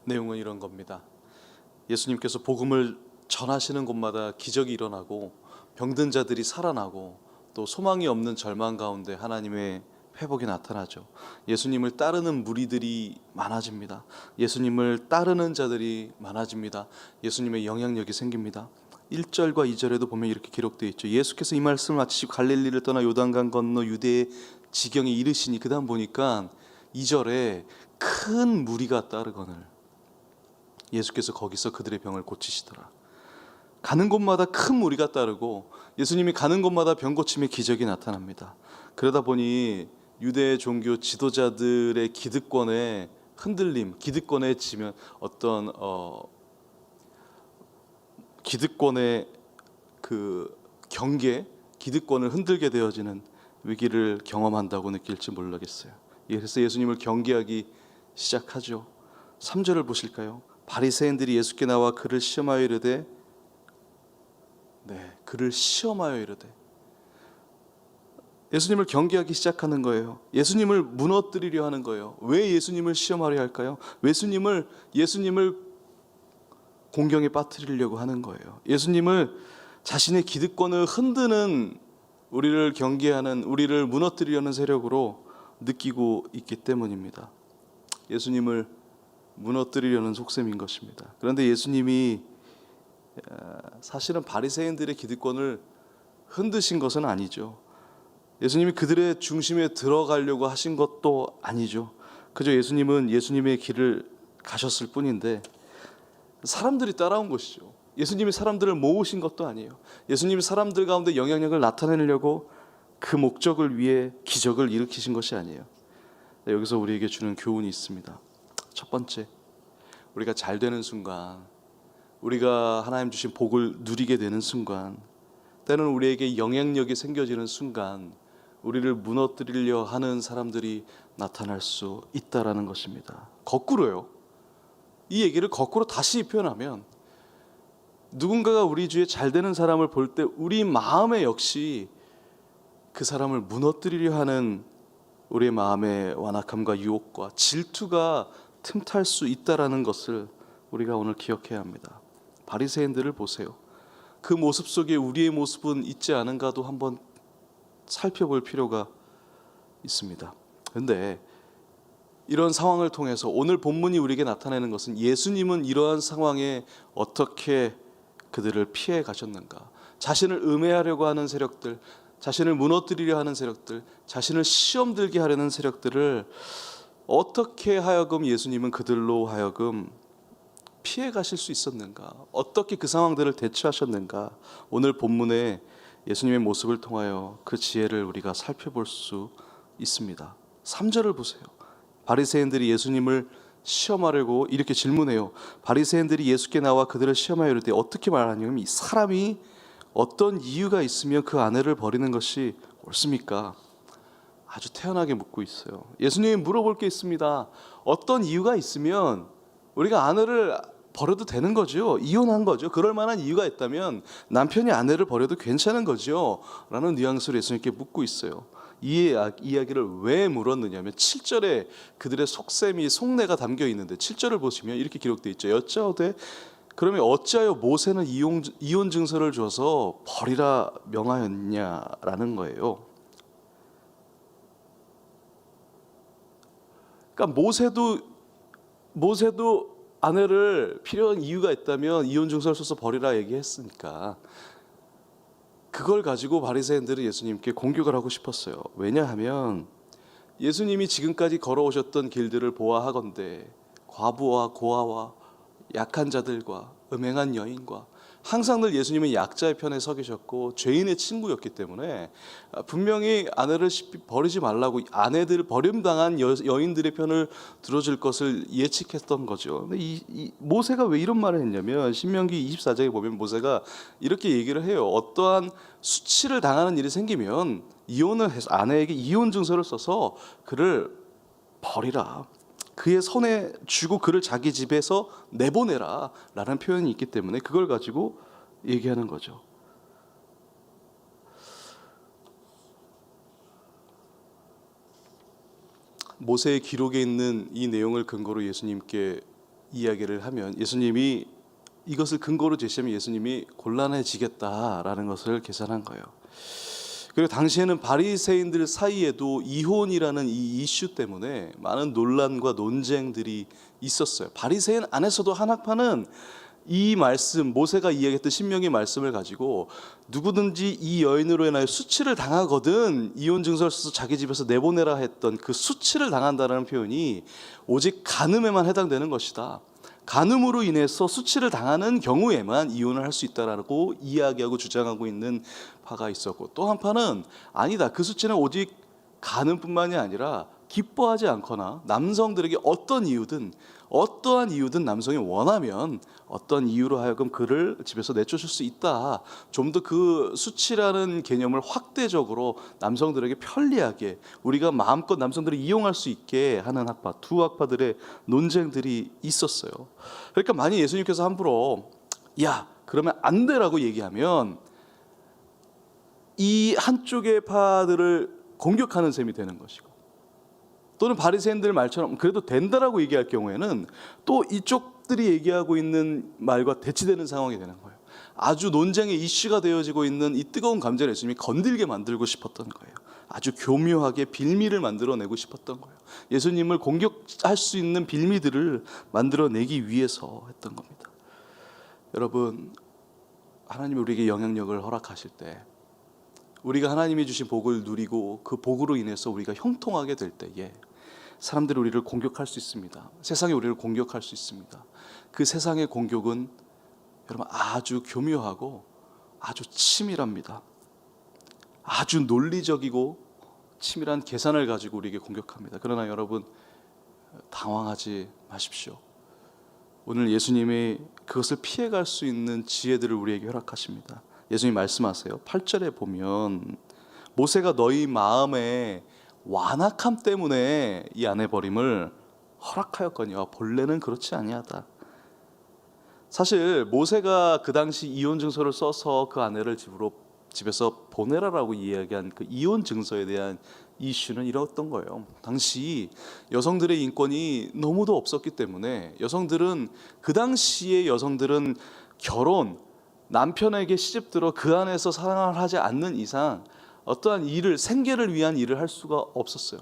내용은 이런 겁니다. 예수님께서 복음을 전하시는 곳마다 기적이 일어나고 병든 자들이 살아나고 또 소망이 없는 절망 가운데 하나님의 회복이 나타나죠. 예수님을 따르는 무리들이 많아집니다. 예수님을 따르는 자들이 많아집니다. 예수님의 영향력이 생깁니다. 1절과 2절에도 보면 이렇게 기록되어 있죠. 예수께서 이 말씀을 마치시고 갈릴리를 떠나 요단강 건너 유대의 지경에 이르시니, 그 다음 보니까 2절에 큰 무리가 따르거늘 예수께서 거기서 그들의 병을 고치시더라. 가는 곳마다 큰 무리가 따르고 예수님이 가는 곳마다 병 고침의 기적이 나타납니다. 그러다 보니 유대 종교 지도자들의 기득권에 흔들림, 기득권에 지면 어떤 기득권의 그 경계, 기득권을 흔들게 되어지는 위기를 경험한다고 느낄지 모르겠어요. 그래서 예수님을 경계하기 시작하죠. 3절을 보실까요? 바리새인들이 예수께 나와 그를 시험하여 이르되, 그를 시험하여 이르되, 예수님을 경계하기 시작하는 거예요. 예수님을 무너뜨리려 하는 거예요. 왜 예수님을 시험하려 할까요? 예수님을 공경에 빠뜨리려고 하는 거예요. 예수님을 자신의 기득권을 흔드는, 우리를 경계하는, 우리를 무너뜨리려는 세력으로 느끼고 있기 때문입니다. 예수님을 무너뜨리려는 속셈인 것입니다. 그런데 예수님이 사실은 바리새인들의 기득권을 흔드신 것은 아니죠. 예수님이 그들의 중심에 들어가려고 하신 것도 아니죠. 그저 예수님은 예수님의 길을 가셨을 뿐인데 사람들이 따라온 것이죠. 예수님이 사람들을 모으신 것도 아니에요. 예수님이 사람들 가운데 영향력을 나타내려고 그 목적을 위해 기적을 일으키신 것이 아니에요. 여기서 우리에게 주는 교훈이 있습니다. 첫 번째, 우리가 잘 되는 순간, 우리가 하나님 주신 복을 누리게 되는 순간, 때는 우리에게 영향력이 생겨지는 순간 우리를 무너뜨리려 하는 사람들이 나타날 수 있다라는 것입니다. 거꾸로요. 이 얘기를 거꾸로 다시 표현하면, 누군가가 우리 주위에 잘 되는 사람을 볼 때 우리 마음에 역시 그 사람을 무너뜨리려 하는 우리의 마음의 완악함과 유혹과 질투가 틈탈 수 있다라는 것을 우리가 오늘 기억해야 합니다. 바리새인들을 보세요. 그 모습 속에 우리의 모습은 있지 않은가도 한번 살펴볼 필요가 있습니다. 그런데 이런 상황을 통해서 오늘 본문이 우리에게 나타내는 것은, 예수님은 이러한 상황에 어떻게 그들을 피해 가셨는가, 자신을 음해하려고 하는 세력들, 자신을 무너뜨리려 하는 세력들, 자신을 시험 들게 하려는 세력들을 어떻게 하여금 예수님은 그들로 하여금 피해 가실 수 있었는가, 어떻게 그 상황들을 대처하셨는가, 오늘 본문에 예수님의 모습을 통하여 그 지혜를 우리가 살펴볼 수 있습니다. 3절을 보세요. 바리새인들이 예수님을 시험하려고 이렇게 질문해요. 바리새인들이 예수께 나와 그들을 시험하여 이르되, 어떻게 말하냐면, 이 사람이 어떤 이유가 있으면 그 아내를 버리는 것이 옳습니까? 아주 태연하게 묻고 있어요. 예수님이 물어볼 게 있습니다. 어떤 이유가 있으면 우리가 아내를 버려도 되는 거죠. 이혼한 거죠. 그럴 만한 이유가 있다면 남편이 아내를 버려도 괜찮은 거죠 라는 뉘앙스로 예수님께 묻고 있어요. 이 이야기를 왜 물었느냐면, 7절에 그들의 속내가 담겨 있는데 7절을 보시면 이렇게 기록되어 있죠. 여짜오되, 그러면 어찌하여 모세는 이혼 증서를 줘서 버리라 명하였냐라는 거예요. 그러니까 모세도 아내를 필요한 이유가 있다면 이혼 증서를 써서 버리라 얘기했으니까, 그걸 가지고 바리새인들은 예수님께 공격을 하고 싶었어요. 왜냐하면 예수님이 지금까지 걸어오셨던 길들을 보아하건대 과부와 고아와 약한 자들과 음행한 여인과, 항상 늘 예수님은 약자의 편에 서 계셨고 죄인의 친구였기 때문에 분명히 아내를 버리지 말라고, 아내들 버림당한 여인들의 편을 들어줄 것을 예측했던 거죠. 근데 이 모세가 왜 이런 말을 했냐면, 신명기 24장에 보면 모세가 이렇게 얘기를 해요. 어떠한 수치를 당하는 일이 생기면 이혼을 해서 아내에게 이혼 증서를 써서 그를 버리라, 그의 손에 쥐고 그를 자기 집에서 내보내라 라는 표현이 있기 때문에 그걸 가지고 얘기하는 거죠. 모세의 기록에 있는 이 내용을 근거로 예수님께 이야기를 하면 예수님이 이것을 근거로 제시하면 예수님이 곤란해지겠다라는 것을 계산한 거예요. 그리고 당시에는 바리새인들 사이에도 이혼이라는 이 이슈 때문에 많은 논란과 논쟁들이 있었어요. 바리새인 안에서도 한 학파는 이 말씀, 모세가 이야기했던 신명기 말씀을 가지고 누구든지 이 여인으로 인하여 수치를 당하거든 이혼 증서를 써서 자기 집에서 내보내라 했던 그 수치를 당한다는 표현이 오직 간음에만 해당되는 것이다. 간음으로 인해서 수치를 당하는 경우에만 이혼을 할 수 있다라고 이야기하고 주장하고 있는 파가 있었고, 또 한파는 아니다, 그 수치는 오직 간음뿐만이 아니라 기뻐하지 않거나 남성들에게 어떠한 이유든 남성이 원하면 어떤 이유로 하여금 그를 집에서 내쫓을 수 있다. 좀 더 그 수치라는 개념을 확대적으로 남성들에게 편리하게 우리가 마음껏 남성들을 이용할 수 있게 하는 학파, 두 학파들의 논쟁들이 있었어요. 그러니까 만약 예수님께서 함부로 야 그러면 안 돼라고 얘기하면 이 한쪽의 파들을 공격하는 셈이 되는 것이고, 또는 바리새인들 말처럼 그래도 된다라고 얘기할 경우에는 또 이쪽들이 얘기하고 있는 말과 대치되는 상황이 되는 거예요. 아주 논쟁의 이슈가 되어지고 있는 이 뜨거운 감정을 예수님이 건들게 만들고 싶었던 거예요. 아주 교묘하게 빌미를 만들어내고 싶었던 거예요. 예수님을 공격할 수 있는 빌미들을 만들어내기 위해서 했던 겁니다. 여러분, 하나님이 우리에게 영향력을 허락하실 때, 우리가 하나님이 주신 복을 누리고 그 복으로 인해서 우리가 형통하게 될 때에 사람들이 우리를 공격할 수 있습니다. 세상이 우리를 공격할 수 있습니다. 그 세상의 공격은 여러분 아주 교묘하고 아주 치밀합니다. 아주 논리적이고 치밀한 계산을 가지고 우리에게 공격합니다. 그러나 여러분 당황하지 마십시오. 오늘 예수님이 그것을 피해갈 수 있는 지혜들을 우리에게 허락하십니다. 예수님 말씀하세요. 8절에 보면 모세가 너희 마음에 완악함 때문에 이 아내 버림을 허락하였거니와 본래는 그렇지 아니하다. 사실 모세가 그 당시 이혼 증서를 써서 그 아내를 집에서 보내라라고 이야기한 그 이혼 증서에 대한 이슈는 이랬던 거예요. 당시 여성들의 인권이 너무도 없었기 때문에 그 당시의 여성들은 남편에게 시집들어 그 안에서 사랑을 하지 않는 이상 어떠한 생계를 위한 일을 할 수가 없었어요.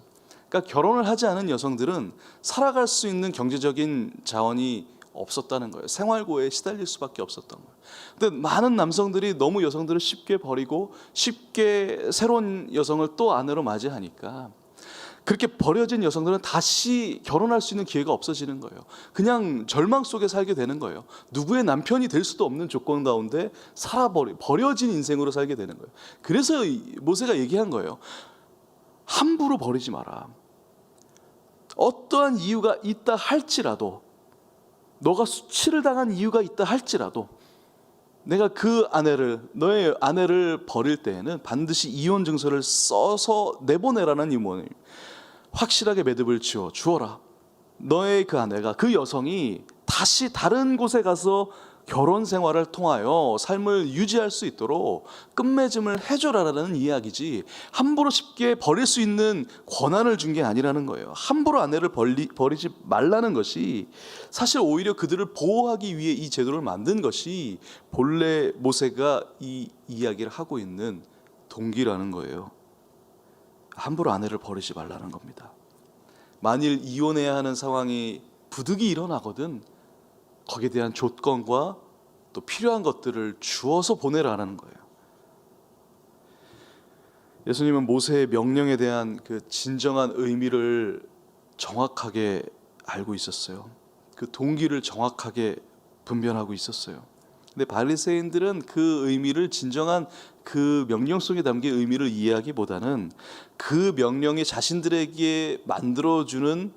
그러니까 결혼을 하지 않은 여성들은 살아갈 수 있는 경제적인 자원이 없었다는 거예요. 생활고에 시달릴 수밖에 없었던 거예요. 근데 많은 남성들이 너무 여성들을 쉽게 버리고 쉽게 새로운 여성을 또 아내로 맞이하니까 그렇게 버려진 여성들은 다시 결혼할 수 있는 기회가 없어지는 거예요. 그냥 절망 속에 살게 되는 거예요. 누구의 남편이 될 수도 없는 조건 가운데 버려진 인생으로 살게 되는 거예요. 그래서 모세가 얘기한 거예요. 함부로 버리지 마라. 어떠한 이유가 있다 할지라도, 너가 수치를 당한 이유가 있다 할지라도 내가 너의 아내를 버릴 때에는 반드시 이혼 증서를 써서 내보내라는 의무를 확실하게 매듭을 지어 주어라. 너의 그 아내가, 그 여성이 다시 다른 곳에 가서 결혼 생활을 통하여 삶을 유지할 수 있도록 끝맺음을 해줘라라는 이야기지, 함부로 쉽게 버릴 수 있는 권한을 준 게 아니라는 거예요. 함부로 아내를 버리지 말라는 것이 사실 오히려 그들을 보호하기 위해 이 제도를 만든 것이 본래 모세가 이 이야기를 하고 있는 동기라는 거예요. 함부로 아내를 버리지 말라는 겁니다. 만일 이혼해야 하는 상황이 부득이 일어나거든 거기에 대한 조건과 또 필요한 것들을 주어서 보내라는 거예요. 예수님은 모세의 명령에 대한 그 진정한 의미를 정확하게 알고 있었어요. 그 동기를 정확하게 분별하고 있었어요. 근데 바리새인들은 그 의미를, 진정한 그 명령 속에 담긴 의미를 이해하기보다는 그 명령이 자신들에게 만들어주는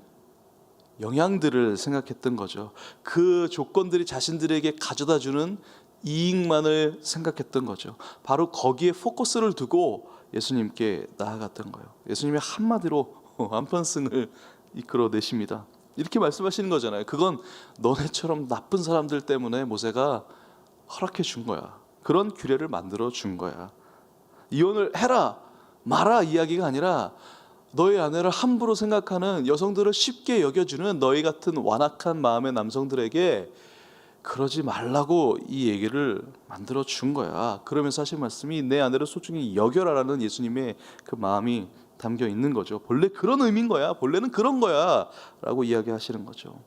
영향들을 생각했던 거죠. 그 조건들이 자신들에게 가져다주는 이익만을 생각했던 거죠. 바로 거기에 포커스를 두고 예수님께 나아갔던 거예요. 예수님이 한마디로 한판승을 이끌어내십니다. 이렇게 말씀하시는 거잖아요. 그건 너네처럼 나쁜 사람들 때문에 모세가 허락해 준 거야. 그런 규례를 만들어 준 거야. 이혼을 해라 마라 이야기가 아니라 너의 아내를 함부로 생각하는, 여성들을 쉽게 여겨주는 너희 같은 완악한 마음의 남성들에게 그러지 말라고 이 얘기를 만들어 준 거야. 그러면서 하신 말씀이 내 아내를 소중히 여겨라라는 예수님의 그 마음이 담겨 있는 거죠. 본래 그런 의미인 거야. 본래는 그런 거야 라고 이야기하시는 거죠.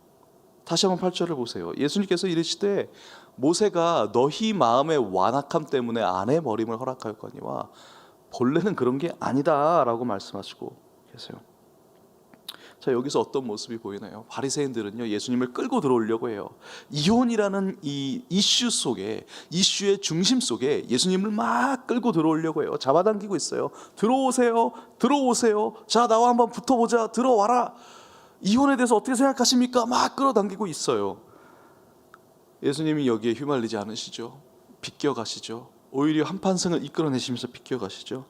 다시 한번 8절을 보세요. 예수님께서 이르시되 모세가 너희 마음의 완악함 때문에 아내 버림을 허락하였거니와 본래는 그런 게 아니다 라고 말씀하시고 계세요. 자, 여기서 어떤 모습이 보이나요? 바리새인들은요, 예수님을 끌고 들어오려고 해요. 이혼이라는 이 이슈 속에, 이슈의 중심 속에 예수님을 막 끌고 들어오려고 해요. 잡아당기고 있어요. 들어오세요, 들어오세요. 자, 나와 한번 붙어보자. 들어와라. 이혼에 대해서 어떻게 생각하십니까? 막 끌어당기고 있어요. 예수님이 여기에 휘말리지 않으시죠. 비껴가시죠. 오히려 한판승을 이끌어내시면서 비껴가시죠.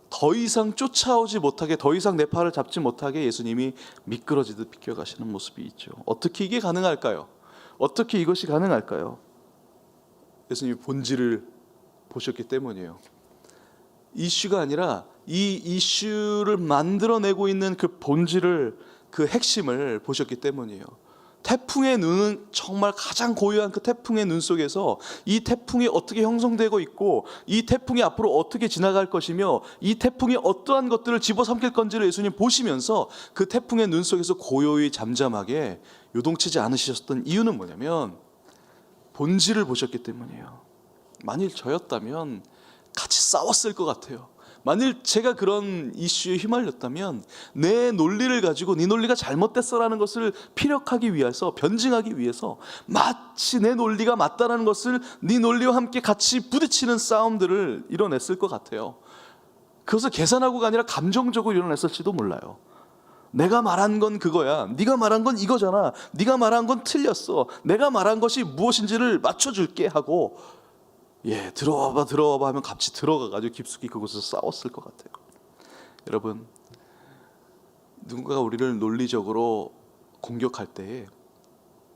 더 이상 쫓아오지 못하게, 더 이상 내 팔을 잡지 못하게 예수님이 미끄러지듯 비껴가시는 모습이 있죠. 어떻게 이게 가능할까요? 어떻게 이것이 가능할까요? 예수님이 본질을 보셨기 때문이에요. 이슈가 아니라 이 이슈를 만들어내고 있는 그 본질을, 그 핵심을 보셨기 때문이에요. 태풍의 눈은 정말 가장 고요한 그 태풍의 눈 속에서 이 태풍이 어떻게 형성되고 있고 이 태풍이 앞으로 어떻게 지나갈 것이며 이 태풍이 어떠한 것들을 집어삼킬 건지를 예수님 보시면서 그 태풍의 눈 속에서 고요히 잠잠하게 요동치지 않으셨던 이유는 뭐냐면 본질을 보셨기 때문이에요. 만일 저였다면 같이 싸웠을 것 같아요. 만일 제가 그런 이슈에 휘말렸다면 내 논리를 가지고 네 논리가 잘못됐어라는 것을 피력하기 위해서, 변증하기 위해서 마치 내 논리가 맞다라는 것을 네 논리와 함께 같이 부딪히는 싸움들을 이뤄냈을 것 같아요. 그것을 계산하고가 아니라 감정적으로 이뤄냈을지도 몰라요. 내가 말한 건 그거야. 네가 말한 건 이거잖아. 네가 말한 건 틀렸어. 내가 말한 것이 무엇인지를 맞춰줄게 하고 들어와봐 하면 같이 들어가가지고 깊숙이 그곳에서 싸웠을 것 같아요. 여러분, 누군가가 우리를 논리적으로 공격할 때에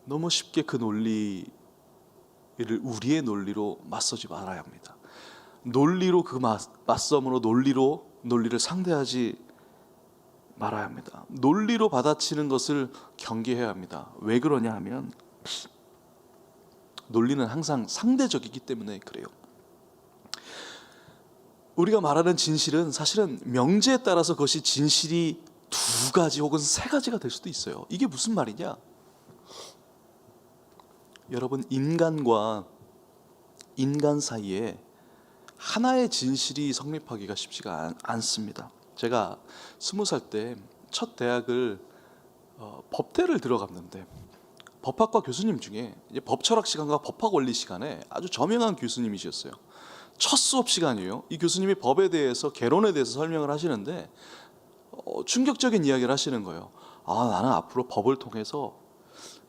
너무 쉽게 그 논리를 우리의 논리로 맞서지 말아야 합니다. 논리로 그 맞섬으로 논리를 상대하지 말아야 합니다. 논리로 받아치는 것을 경계해야 합니다. 왜 그러냐 하면 논리는 항상 상대적이기 때문에 그래요. 우리가 말하는 진실은 사실은 명제에 따라서 그것이 진실이 2가지 혹은 3가지가 될 수도 있어요. 이게 무슨 말이냐? 여러분, 인간과 인간 사이에 하나의 진실이 성립하기가 쉽지가 않습니다. 제가 20살 때 첫 대학을 법대를 들어갔는데 법학과 교수님 중에 이제 법철학 시간과 법학 원리 시간에 아주 저명한 교수님이셨어요. 첫 수업 시간이에요. 이 교수님이 법에 대해서, 개론에 대해서 설명을 하시는데 충격적인 이야기를 하시는 거예요. 나는 앞으로 법을 통해서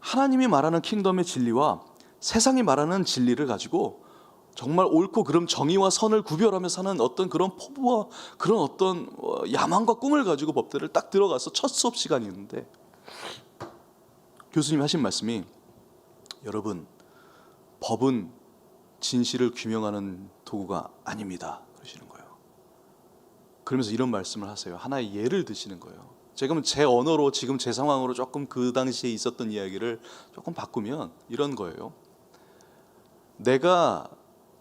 하나님이 말하는 킹덤의 진리와 세상이 말하는 진리를 가지고 정말 옳고 그름, 정의와 선을 구별하며 사는 어떤 그런 포부와 그런 어떤 야망과 꿈을 가지고 법대를 딱 들어가서 첫 수업 시간이었는데 교수님 하신 말씀이, 여러분, 법은 진실을 규명하는 도구가 아닙니다 그러시는 거예요. 그러면서 이런 말씀을 하세요. 하나의 예를 드시는 거예요. 지금 제 언어로, 지금 제 상황으로 조금 그 당시에 있었던 이야기를 조금 바꾸면 이런 거예요. 내가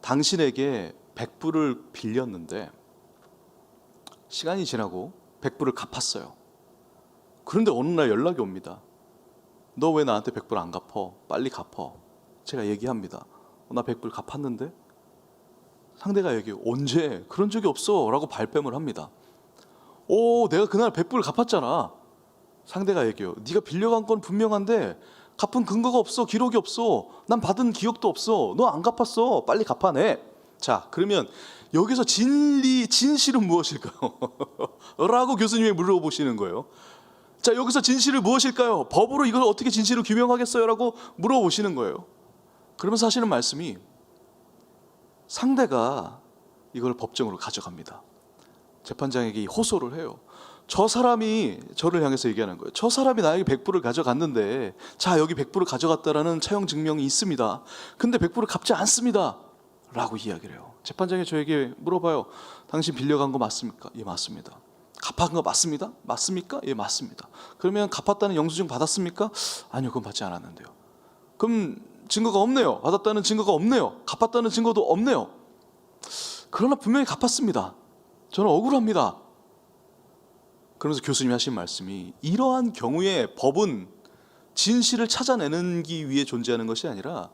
당신에게 100불을 빌렸는데 시간이 지나고 100불을 갚았어요. 그런데 어느 날 연락이 옵니다. 너 왜 나한테 100불 안 갚어? 빨리 갚어. 제가 얘기합니다. 나 100불 갚았는데? 상대가 얘기해요. 언제? 그런 적이 없어 라고 발뺌을 합니다. 내가 그날 100불 갚았잖아. 상대가 얘기해요. 네가 빌려간 건 분명한데 갚은 근거가 없어. 기록이 없어. 난 받은 기억도 없어. 너 안 갚았어. 빨리 갚아내. 자, 그러면 여기서 진실은 무엇일까요? 라고 교수님이 물어보시는 거예요. 자, 여기서 진실은 무엇일까요? 법으로 이걸 어떻게 진실을 규명하겠어요? 라고 물어보시는 거예요. 그러면서 하시는 말씀이, 상대가 이걸 법정으로 가져갑니다. 재판장에게 호소를 해요. 저 사람이 저를 향해서 얘기하는 거예요. 저 사람이 나에게 100불을 가져갔는데, 자, 여기 100불을 가져갔다라는 차용 증명이 있습니다. 근데 100불을 갚지 않습니다 라고 이야기를 해요. 재판장이 저에게 물어봐요. 당신 빌려간 거 맞습니까? 예, 맞습니다. 갚은 거 맞습니다? 맞습니까? 예, 맞습니다. 그러면 갚았다는 영수증 받았습니까? 아니요, 그건 받지 않았는데요. 그럼 증거가 없네요. 받았다는 증거가 없네요. 갚았다는 증거도 없네요. 그러나 분명히 갚았습니다. 저는 억울합니다. 그러면서 교수님이 하신 말씀이, 이러한 경우에 법은 진실을 찾아내기 위해 존재하는 것이 아니라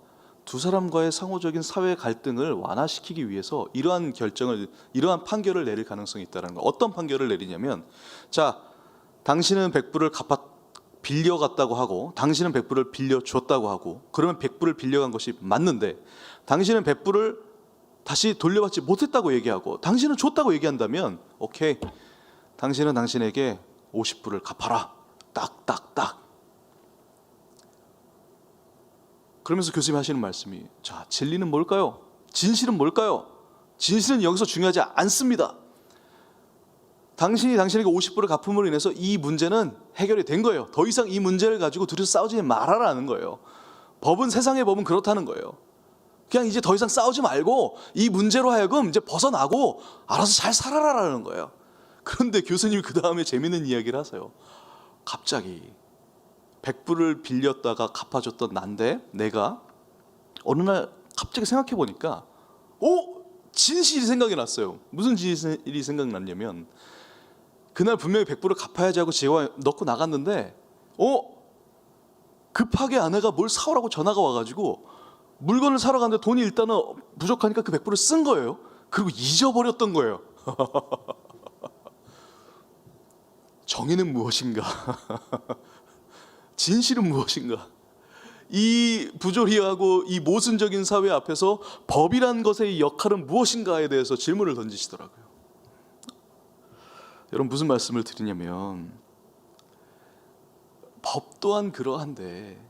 두 사람과의 상호적인 사회 갈등을 완화시키기 위해서 이러한 판결을 내릴 가능성이 있다는 거. 어떤 판결을 내리냐면, 자, 당신은 100불을 빌려갔다고 하고 당신은 100불을 빌려줬다고 하고, 그러면 100불을 빌려간 것이 맞는데 당신은 100불을 다시 돌려받지 못했다고 얘기하고 당신은 줬다고 얘기한다면, 오케이, 당신은 당신에게 50불을 갚아라. 딱딱딱. 그러면서 교수님이 하시는 말씀이, 자, 진리는 뭘까요? 진실은 뭘까요? 진실은 여기서 중요하지 않습니다. 당신이 당신에게 50불을 갚음으로 인해서 이 문제는 해결이 된 거예요. 더 이상 이 문제를 가지고 둘이서 싸우지 말아라는 거예요. 세상의 법은 그렇다는 거예요. 그냥 이제 더 이상 싸우지 말고 이 문제로 하여금 이제 벗어나고 알아서 잘 살아라라는 거예요. 그런데 교수님이 그 다음에 재밌는 이야기를 하세요. 갑자기 100불을 빌렸다가 갚아줬던 난데, 내가 어느 날 갑자기 생각해 보니까 진실이 생각이 났어요. 무슨 진실이 생각났냐면, 그날 분명히 100불을 갚아야지 하고 제가 넣고 나갔는데 급하게 아내가 뭘 사오라고 전화가 와가지고 물건을 사러 갔는데 돈이 일단은 부족하니까 그 100불을 쓴 거예요. 그리고 잊어버렸던 거예요. 정의는 무엇인가? 진실은 무엇인가? 이 부조리하고 이 모순적인 사회 앞에서 법이란 것의 역할은 무엇인가에 대해서 질문을 던지시더라고요. 여러분, 무슨 말씀을 드리냐면, 법 또한 그러한데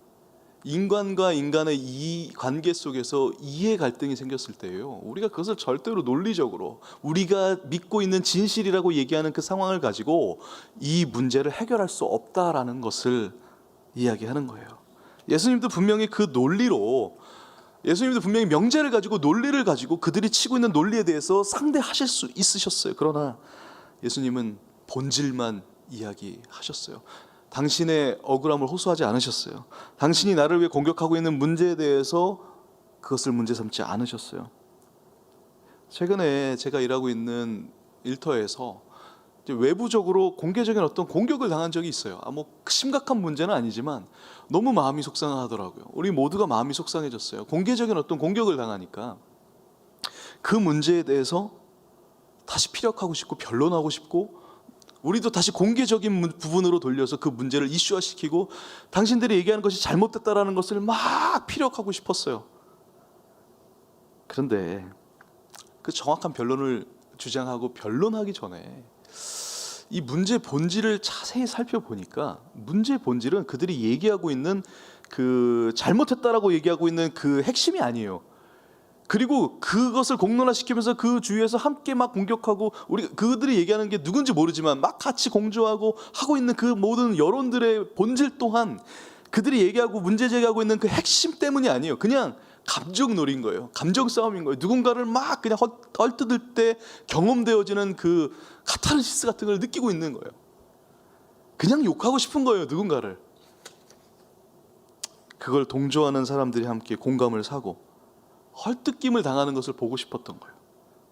인간과 인간의 이 관계 속에서 이해 갈등이 생겼을 때예요, 우리가 그것을 절대로 논리적으로 우리가 믿고 있는 진실이라고 얘기하는 그 상황을 가지고 이 문제를 해결할 수 없다라는 것을 이야기하는 거예요. 예수님도 분명히 명제를 가지고, 논리를 가지고 그들이 치고 있는 논리에 대해서 상대하실 수 있으셨어요. 그러나 예수님은 본질만 이야기하셨어요. 당신의 억울함을 호소하지 않으셨어요. 당신이 나를 위해 공격하고 있는 문제에 대해서 그것을 문제 삼지 않으셨어요. 최근에 제가 일하고 있는 일터에서 외부적으로 공개적인 어떤 공격을 당한 적이 있어요. 심각한 문제는 아니지만 너무 마음이 속상하더라고요. 우리 모두가 마음이 속상해졌어요. 공개적인 어떤 공격을 당하니까 그 문제에 대해서 다시 피력하고 싶고 변론하고 싶고, 우리도 다시 공개적인 부분으로 돌려서 그 문제를 이슈화시키고 당신들이 얘기하는 것이 잘못됐다라는 것을 막 피력하고 싶었어요. 그런데 그 정확한 변론을 주장하고 변론하기 전에 이 문제 본질을 자세히 살펴보니까, 문제 본질은 그들이 얘기하고 있는 그 잘못했다라고 얘기하고 있는 그 핵심이 아니에요. 그리고 그것을 공론화시키면서 그 주위에서 함께 막 공격하고, 그들이 얘기하는 게 누군지 모르지만 막 같이 공조하고 하고 있는 그 모든 여론들의 본질 또한 그들이 얘기하고 문제 제기하고 있는 그 핵심 때문이 아니에요. 그냥 감정놀이인 거예요. 감정 싸움인 거예요. 누군가를 막 그냥 헐뜯을 때 경험되어지는 그 카타르시스 같은 걸 느끼고 있는 거예요. 그냥 욕하고 싶은 거예요, 누군가를. 그걸 동조하는 사람들이 함께 공감을 사고 헐뜯김을 당하는 것을 보고 싶었던 거예요.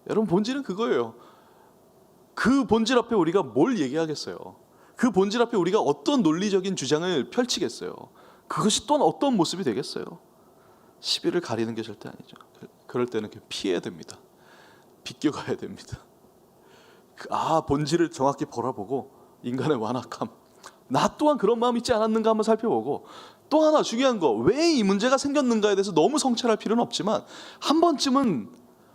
여러분, 본질은 그거예요. 그 본질 앞에 우리가 뭘 얘기하겠어요? 그 본질 앞에 우리가 어떤 논리적인 주장을 펼치겠어요? 그것이 또한 어떤 모습이 되겠어요? 시비를 가리는 게 절대 아니죠. 그럴 때는 피해야 됩니다. 비껴가야 됩니다. 본질을 정확히 바라보고 인간의 완악함, 나 또한 그런 마음 있지 않았는가 한번 살펴보고, 또 하나 중요한 거, 왜 이 문제가 생겼는가에 대해서 너무 성찰할 필요는 없지만 한 번쯤은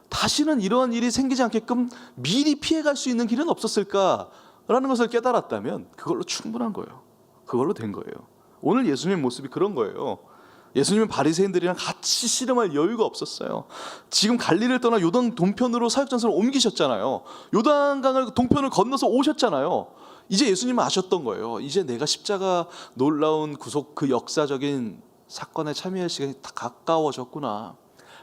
다시는 이러한 일이 생기지 않게끔 미리 피해갈 수 있는 길은 없었을까라는 것을 깨달았다면 그걸로 충분한 거예요. 그걸로 된 거예요. 오늘 예수님의 모습이 그런 거예요. 예수님은 바리새인들이랑 같이 씨름할 여유가 없었어요. 지금 갈릴리를 떠나 요단 동편으로 사역전선을 옮기셨잖아요. 요단강을 동편을 건너서 오셨잖아요. 이제 예수님은 아셨던 거예요. 이제 내가 십자가 놀라운 구속, 그 역사적인 사건에 참여할 시간이 다 가까워졌구나.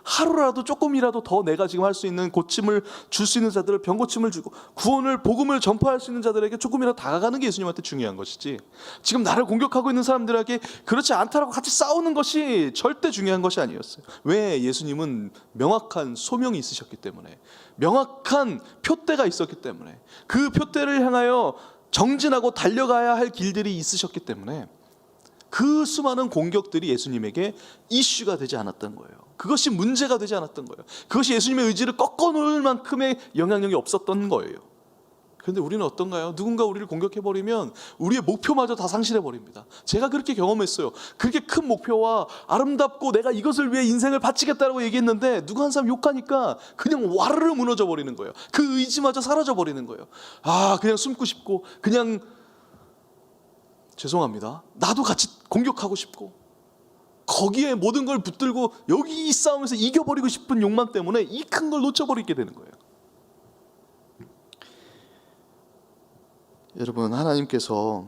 하루라도 조금이라도 더 내가 지금 할 수 있는 고침을 줄 수 있는 자들을 병고침을 주고 구원을 복음을 전파할 수 있는 자들에게 조금이라도 다가가는 게 예수님한테 중요한 것이지, 지금 나를 공격하고 있는 사람들에게 그렇지 않다라고 같이 싸우는 것이 절대 중요한 것이 아니었어요. 왜? 예수님은 명확한 소명이 있으셨기 때문에, 명확한 표대가 있었기 때문에, 그 표대를 향하여 정진하고 달려가야 할 길들이 있으셨기 때문에 그 수많은 공격들이 예수님에게 이슈가 되지 않았던 거예요. 그것이 문제가 되지 않았던 거예요. 그것이 예수님의 의지를 꺾어놓을 만큼의 영향력이 없었던 거예요. 그런데 우리는 어떤가요? 누군가 우리를 공격해버리면 우리의 목표마저 다 상실해버립니다. 제가 그렇게 경험했어요. 그렇게 큰 목표와 아름답고 내가 이것을 위해 인생을 바치겠다고 얘기했는데 누가 한 사람 욕하니까 그냥 와르르 무너져버리는 거예요. 그 의지마저 사라져버리는 거예요. 그냥 숨고 싶고, 그냥 죄송합니다, 나도 같이 공격하고 싶고, 거기에 모든 걸 붙들고 여기 이 싸움에서 이겨버리고 싶은 욕망 때문에 이 큰 걸 놓쳐버리게 되는 거예요. 여러분, 하나님께서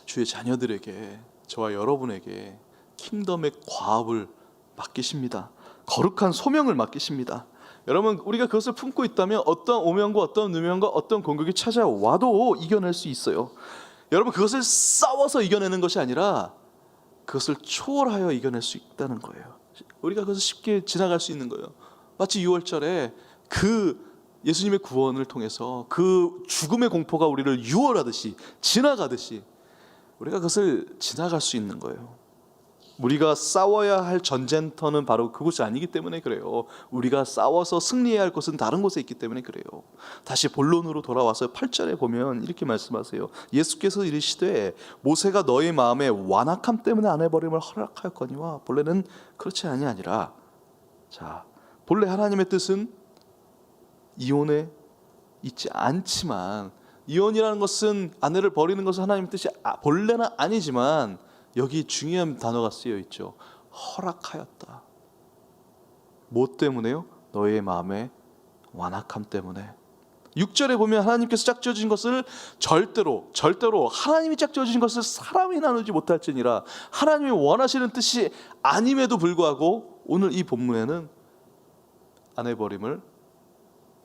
주의 자녀들에게, 저와 여러분에게 킹덤의 과업을 맡기십니다. 거룩한 소명을 맡기십니다. 여러분, 우리가 그것을 품고 있다면 어떤 오명과 어떤 누명과 어떤 공격이 찾아와도 이겨낼 수 있어요. 여러분, 그것을 싸워서 이겨내는 것이 아니라 그것을 초월하여 이겨낼 수 있다는 거예요. 우리가 그것을 쉽게 지나갈 수 있는 거예요. 마치 6월절에 그 예수님의 구원을 통해서 그 죽음의 공포가 우리를 유월하듯이, 지나가듯이 우리가 그것을 지나갈 수 있는 거예요. 우리가 싸워야 할 전쟁터는 바로 그곳이 아니기 때문에 그래요. 우리가 싸워서 승리해야 할 곳은 다른 곳에 있기 때문에 그래요. 다시 본론으로 돌아와서 8절에 보면 이렇게 말씀하세요. 예수께서 이르시되 모세가 너의 마음에 완악함 때문에 아내버림을 허락하였거니와 본래는 그렇지 아니하니라. 자, 본래 하나님의 뜻은 이혼에 있지 않지만, 이혼이라는 것은 아내를 버리는 것은 하나님의 뜻이 본래는 아니지만 여기 중요한 단어가 쓰여 있죠. 허락하였다. 뭐 때문에요? 너의 마음의 완악함 때문에. 6절에 보면 하나님께서 짝지어주신 것을 절대로 하나님이 짝지어주신 것을 사람이 나누지 못할지니라. 하나님이 원하시는 뜻이 아님에도 불구하고 오늘 이 본문에는 아내버림을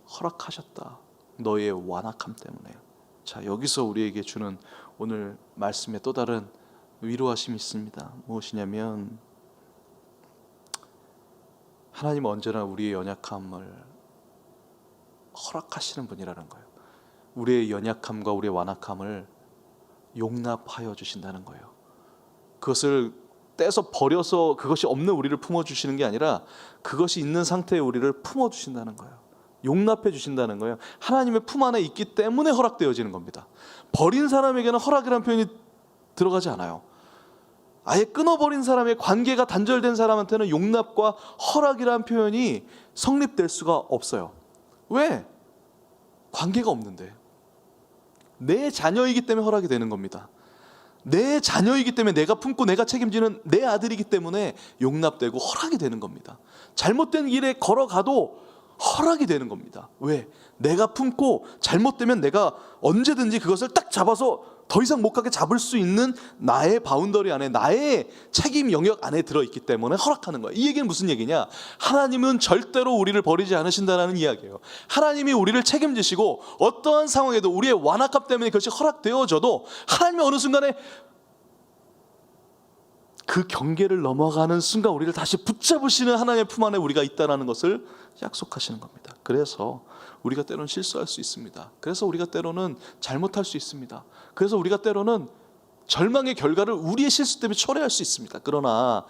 허락하셨다. 너의 완악함 때문에. 자, 여기서 우리에게 주는 오늘 말씀의 또 다른 위로하심이 있습니다. 무엇이냐면, 하나님은 언제나 우리의 연약함을 허락하시는 분이라는 거예요. 우리의 연약함과 우리의 완악함을 용납하여 주신다는 거예요. 그것을 떼서 버려서 그것이 없는 우리를 품어주시는 게 아니라 그것이 있는 상태의 우리를 품어주신다는 거예요. 용납해 주신다는 거예요. 하나님의 품 안에 있기 때문에 허락되어지는 겁니다. 버린 사람에게는 허락이라는 표현이 들어가지 않아요. 아예 끊어버린 사람의 관계가 단절된 사람한테는 용납과 허락이라는 표현이 성립될 수가 없어요. 왜? 관계가 없는데. 내 자녀이기 때문에 허락이 되는 겁니다. 내 자녀이기 때문에, 내가 품고 내가 책임지는 내 아들이기 때문에 용납되고 허락이 되는 겁니다. 잘못된 길에 걸어가도 허락이 되는 겁니다. 왜? 내가 품고 잘못되면 내가 언제든지 그것을 딱 잡아서 더 이상 못 가게 잡을 수 있는 나의 바운더리 안에, 나의 책임 영역 안에 들어있기 때문에 허락하는 거예요. 이 얘기는 무슨 얘기냐? 하나님은 절대로 우리를 버리지 않으신다는 이야기예요. 하나님이 우리를 책임지시고 어떠한 상황에도 우리의 완악함 때문에 그것이 허락되어져도 하나님이 어느 순간에 그 경계를 넘어가는 순간 우리를 다시 붙잡으시는 하나님의 품 안에 우리가 있다는 것을 약속하시는 겁니다. 그래서 우리가 때로는 실수할 수 있습니다. 그래서 우리가 때로는 잘못할 수 있습니다. 그래서 우리가 때로는 절망의 결과를 우리의 실수 때문에 초래할 수 있습니다. 그러나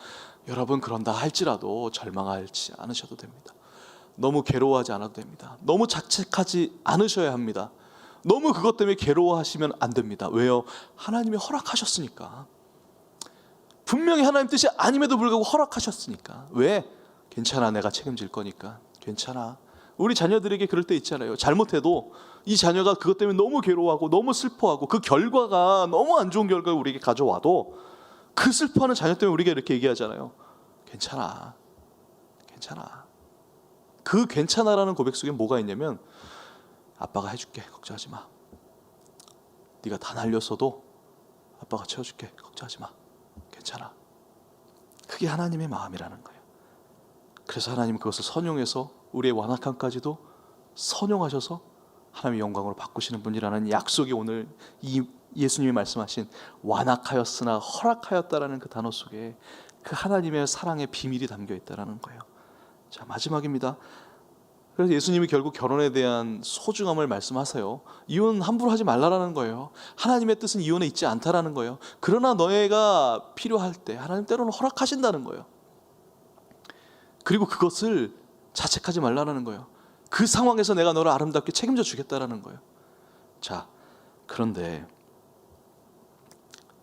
여러분, 그런다 할지라도 절망하지 않으셔도 됩니다. 너무 괴로워하지 않아도 됩니다. 너무 자책하지 않으셔야 합니다. 너무 그것 때문에 괴로워하시면 안 됩니다. 왜요? 하나님이 허락하셨으니까. 분명히 하나님 뜻이 아님에도 불구하고 허락하셨으니까. 왜? 괜찮아, 내가 책임질 거니까. 괜찮아. 우리 자녀들에게 그럴 때 있잖아요. 잘못해도 이 자녀가 그것 때문에 너무 괴로워하고 너무 슬퍼하고 그 결과가 너무 안 좋은 결과를 우리에게 가져와도 그 슬퍼하는 자녀 때문에 우리가 이렇게 얘기하잖아요. 괜찮아, 괜찮아. 그 괜찮아라는 고백 속에 뭐가 있냐면, 아빠가 해줄게, 걱정하지 마. 네가 다 날렸어도 아빠가 채워줄게, 걱정하지 마. 괜찮아. 그게 하나님의 마음이라는 거예요. 그래서 하나님은 그것을 선용해서 우리의 완악함까지도 선용하셔서 하나님의 영광으로 바꾸시는 분이라는 약속이 오늘 이 예수님이 말씀하신 완악하였으나 허락하였다라는 그 단어 속에 그 하나님의 사랑의 비밀이 담겨 있다라는 거예요. 자, 마지막입니다. 그래서 예수님이 결국 결혼에 대한 소중함을 말씀하세요. 이혼 함부로 하지 말라라는 거예요. 하나님의 뜻은 이혼에 있지 않다라는 거예요. 그러나 너희가 필요할 때 하나님 때로는 허락하신다는 거예요. 그리고 그것을 자책하지 말라는 거예요. 그 상황에서 내가 너를 아름답게 책임져 주겠다라는 거예요. 자, 그런데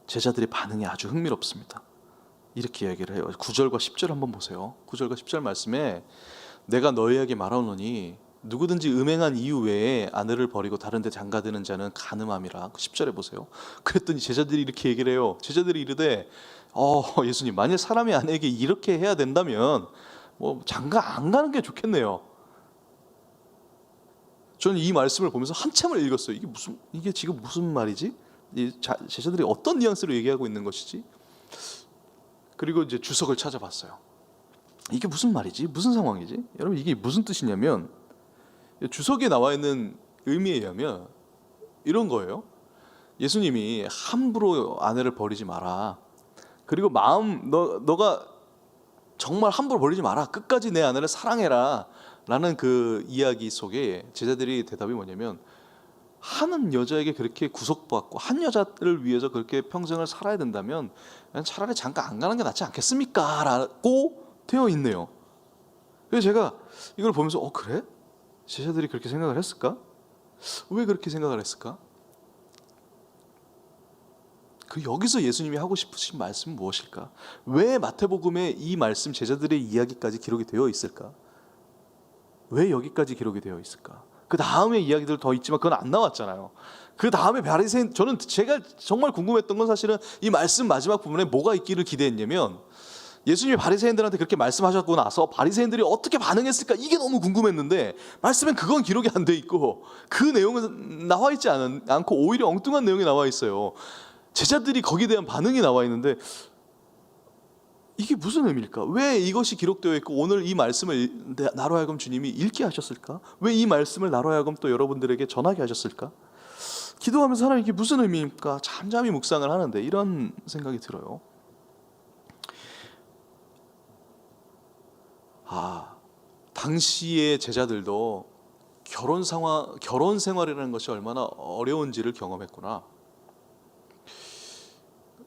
제자들의 반응이 아주 흥미롭습니다. 이렇게 이야기를 해요. 9절과 10절 한번 보세요. 9절과 10절 말씀에 내가 너희에게 말하노니 누구든지 음행한 이유 외에 아내를 버리고 다른 데 장가드는 자는 간음함이라. 10절에 보세요. 그랬더니 제자들이 이렇게 얘기를 해요. 제자들이 이르되 예수님, 만약 사람이 아내에게 이렇게 해야 된다면 장가 안 가는 게 좋겠네요. 저는 이 말씀을 보면서 한참을 읽었어요. 이게 지금 무슨 말이지? 제자들이 어떤 뉘앙스로 얘기하고 있는 것이지? 그리고 이제 주석을 찾아봤어요. 이게 무슨 말이지? 무슨 상황이지? 여러분, 이게 무슨 뜻이냐면 주석에 나와 있는 의미에 의하면 이런 거예요. 예수님이 함부로 아내를 버리지 마라. 그리고 너가 정말 함부로 버리지 마라. 끝까지 내 아내를 사랑해라. 라는 그 이야기 속에 제자들이 대답이 뭐냐면, 한 여자에게 그렇게 구속받고 한 여자를 위해서 그렇게 평생을 살아야 된다면 차라리 장가 안 가는 게 낫지 않겠습니까? 라고 되어 있네요. 그래서 제가 이걸 보면서 그래? 제자들이 그렇게 생각을 했을까? 왜 그렇게 생각을 했을까? 여기서 예수님이 하고 싶으신 말씀은 무엇일까? 왜 마태복음에 이 말씀, 제자들의 이야기까지 기록이 되어 있을까? 왜 여기까지 기록이 되어 있을까? 그 다음에 이야기들 더 있지만 그건 안 나왔잖아요. 그 다음에 바리새인, 제가 정말 궁금했던 건 사실은 이 말씀 마지막 부분에 뭐가 있기를 기대했냐면, 예수님이 바리새인들한테 그렇게 말씀하셨고 나서 바리새인들이 어떻게 반응했을까, 이게 너무 궁금했는데 말씀엔 그건 기록이 안 돼 있고 그 내용은 나와 있지 않고 오히려 엉뚱한 내용이 나와 있어요. 제자들이 거기에 대한 반응이 나와 있는데 이게 무슨 의미일까? 왜 이것이 기록되어 있고 오늘 이 말씀을 나로 하여금 주님이 읽게 하셨을까? 왜 이 말씀을 나로 하여금 또 여러분들에게 전하게 하셨을까? 기도하면서 하나님, 이게 무슨 의미입니까? 잠잠히 묵상을 하는데 이런 생각이 들어요. 당시의 제자들도 결혼 생활이라는 것이 얼마나 어려운지를 경험했구나.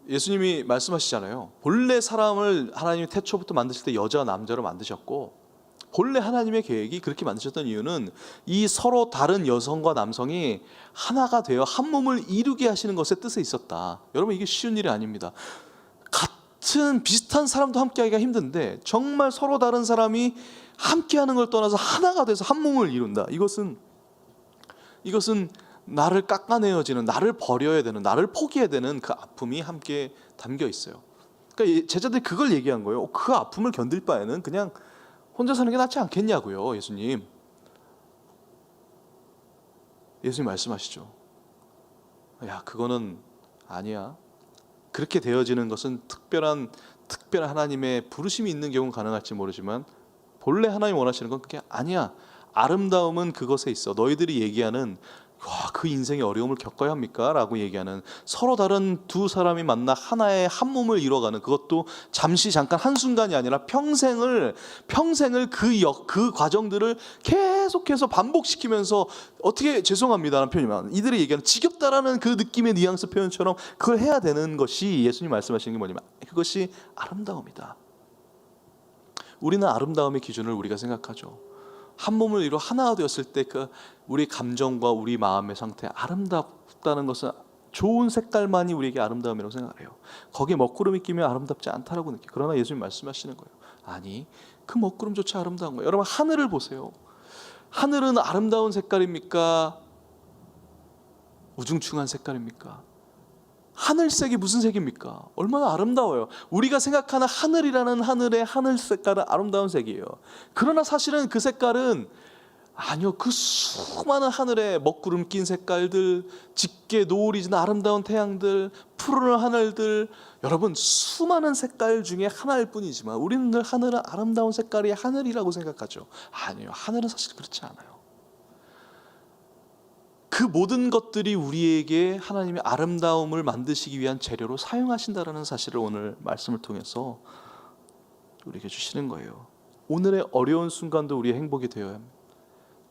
예수님이 말씀하시잖아요. 본래 사람을 하나님이 태초부터 만드실 때 여자와 남자로 만드셨고, 본래 하나님의 계획이 그렇게 만드셨던 이유는 이 서로 다른 여성과 남성이 하나가 되어 한 몸을 이루게 하시는 것의 뜻에 있었다. 여러분, 이게 쉬운 일이 아닙니다. 같은 비슷한 사람도 함께하기가 힘든데 정말 서로 다른 사람이 함께하는 걸 떠나서 하나가 돼서 한 몸을 이룬다. 이것은 나를 깎아내어지는, 나를 버려야 되는, 나를 포기해야 되는 그 아픔이 함께 담겨 있어요. 그러니까 제자들이 그걸 얘기한 거예요. 그 아픔을 견딜 바에는 그냥 혼자 사는 게 낫지 않겠냐고요. 예수님 말씀하시죠. 야, 그거는 아니야. 그렇게 되어지는 것은 특별한 하나님의 부르심이 있는 경우는 가능할지 모르지만 본래 하나님 원하시는 건 그게 아니야. 아름다움은 그것에 있어. 너희들이 얘기하는 그 인생의 어려움을 겪어야 합니까? 라고 얘기하는, 서로 다른 두 사람이 만나 하나의 한 몸을 이뤄가는, 그것도 잠시 잠깐 한순간이 아니라 평생을 그 과정들을 계속해서 반복시키면서, 어떻게, 죄송합니다라는 표현이면 이들이 얘기하는 지겹다라는 그 느낌의 뉘앙스 표현처럼 그걸 해야 되는 것이 예수님 말씀하시는 게 뭐냐면 그것이 아름다움이다. 우리는 아름다움의 기준을 우리가 생각하죠. 한 몸을 이루어 하나가 되었을 때 그 우리 감정과 우리 마음의 상태, 아름답다는 것은 좋은 색깔만이 우리에게 아름다움이라고 생각을 해요. 거기에 먹구름이 끼면 아름답지 않다라고 느껴요. 그러나 예수님 말씀하시는 거예요. 아니, 그 먹구름조차 아름다운 거예요. 여러분, 하늘을 보세요. 하늘은 아름다운 색깔입니까? 우중충한 색깔입니까? 하늘색이 무슨 색입니까? 얼마나 아름다워요. 우리가 생각하는 하늘이라는 하늘의 하늘 색깔은 아름다운 색이에요. 그러나 사실은 그 색깔은 아니요, 그 수많은 하늘에 먹구름 낀 색깔들, 짙게 노을이 진 아름다운 태양들, 푸른 하늘들, 여러분 수많은 색깔 중에 하나일 뿐이지만 우리는 늘 하늘은 아름다운 색깔이 하늘이라고 생각하죠. 아니요, 하늘은 사실 그렇지 않아요. 그 모든 것들이 우리에게 하나님의 아름다움을 만드시기 위한 재료로 사용하신다라는 사실을 오늘 말씀을 통해서 우리에게 주시는 거예요. 오늘의 어려운 순간도 우리의 행복이 되어야 합니다.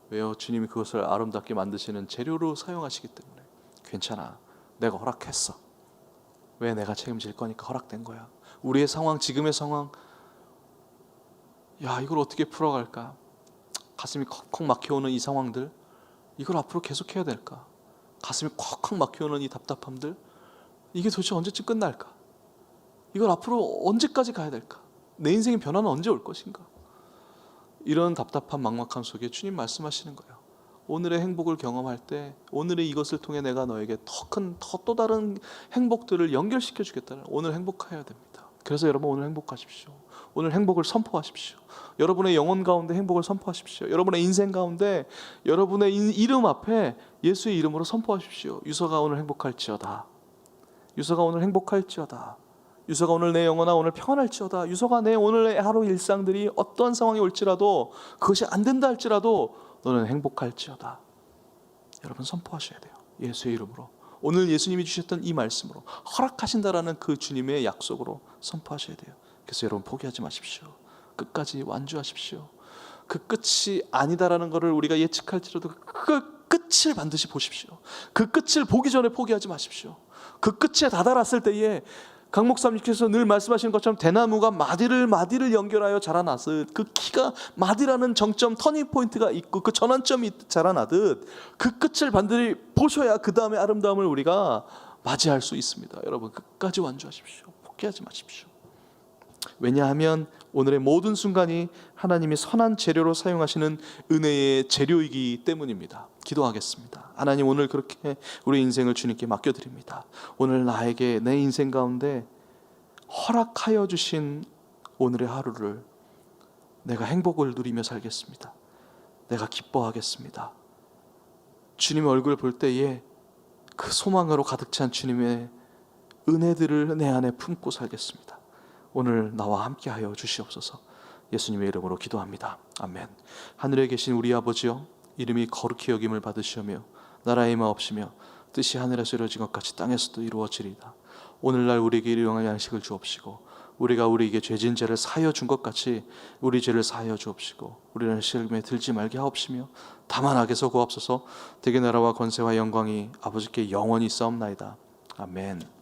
왜요? 주님이 그것을 아름답게 만드시는 재료로 사용하시기 때문에. 괜찮아, 내가 허락했어. 왜? 내가 책임질 거니까 허락된 거야. 우리의 상황, 지금의 상황, 야, 이걸 어떻게 풀어갈까? 가슴이 컥컥 막혀오는 이 상황들, 이걸 앞으로 계속해야 될까? 가슴이 컥컥 막혀오는 이 답답함들, 이게 도대체 언제쯤 끝날까? 이걸 앞으로 언제까지 가야 될까? 내 인생의 변화는 언제 올 것인가? 이런 답답한 막막함 속에 주님 말씀하시는 거예요. 오늘의 행복을 경험할 때, 오늘의 이것을 통해 내가 너에게 더 큰, 또 다른 행복들을 연결시켜 주겠다는, 오늘 행복해야 됩니다. 그래서 여러분 오늘 행복하십시오. 오늘 행복을 선포하십시오. 여러분의 영혼 가운데 행복을 선포하십시오. 여러분의 인생 가운데 여러분의 이름 앞에 예수의 이름으로 선포하십시오. 유서가 오늘 행복할지어다. 유서가 오늘 행복할지어다. 유서가 오늘 내 영혼아 오늘 평안할지어다. 유서가 내 오늘의 하루 일상들이 어떤 상황이 올지라도, 그것이 안 된다 할지라도 너는 행복할지어다. 여러분 선포하셔야 돼요. 예수의 이름으로, 오늘 예수님이 주셨던 이 말씀으로, 허락하신다라는 그 주님의 약속으로 선포하셔야 돼요. 그래서 여러분 포기하지 마십시오. 끝까지 완주하십시오. 그 끝이 아니다라는 것을 우리가 예측할지라도 그 끝을 반드시 보십시오. 그 끝을 보기 전에 포기하지 마십시오. 그 끝에 다다랐을 때에 강 목사님께서 늘 말씀하시는 것처럼 대나무가 마디를 연결하여 자라나듯, 그 키가 마디라는 정점, 터닝 포인트가 있고 그 전환점이 자라나듯 그 끝을 반드시 보셔야 그 다음에 아름다움을 우리가 맞이할 수 있습니다. 여러분 끝까지 완주하십시오. 포기하지 마십시오. 왜냐하면 오늘의 모든 순간이 하나님이 선한 재료로 사용하시는 은혜의 재료이기 때문입니다. 기도하겠습니다. 하나님, 오늘 그렇게 우리 인생을 주님께 맡겨드립니다. 오늘 나에게 내 인생 가운데 허락하여 주신 오늘의 하루를 내가 행복을 누리며 살겠습니다. 내가 기뻐하겠습니다. 주님의 얼굴을 볼 때에 그 소망으로 가득 찬 주님의 은혜들을 내 안에 품고 살겠습니다. 오늘 나와 함께하여 주시옵소서. 예수님의 이름으로 기도합니다. 아멘. 하늘에 계신 우리 아버지여, 이름이 거룩히 여김을 받으시오며 나라의 마옵시며 뜻이 하늘에서 이루어진 것 같이 땅에서도 이루어지리이다. 오늘날 우리에게 일용할 양식을 주옵시고 우리가 우리에게 죄진 죄를 사하여 준 것 같이 우리 죄를 사하여 주옵시고 우리는 시험에 들지 말게 하옵시며 다만 악에서 구하옵소서. 대개 나라와 권세와 영광이 아버지께 영원히 있사옵나이다. 아멘.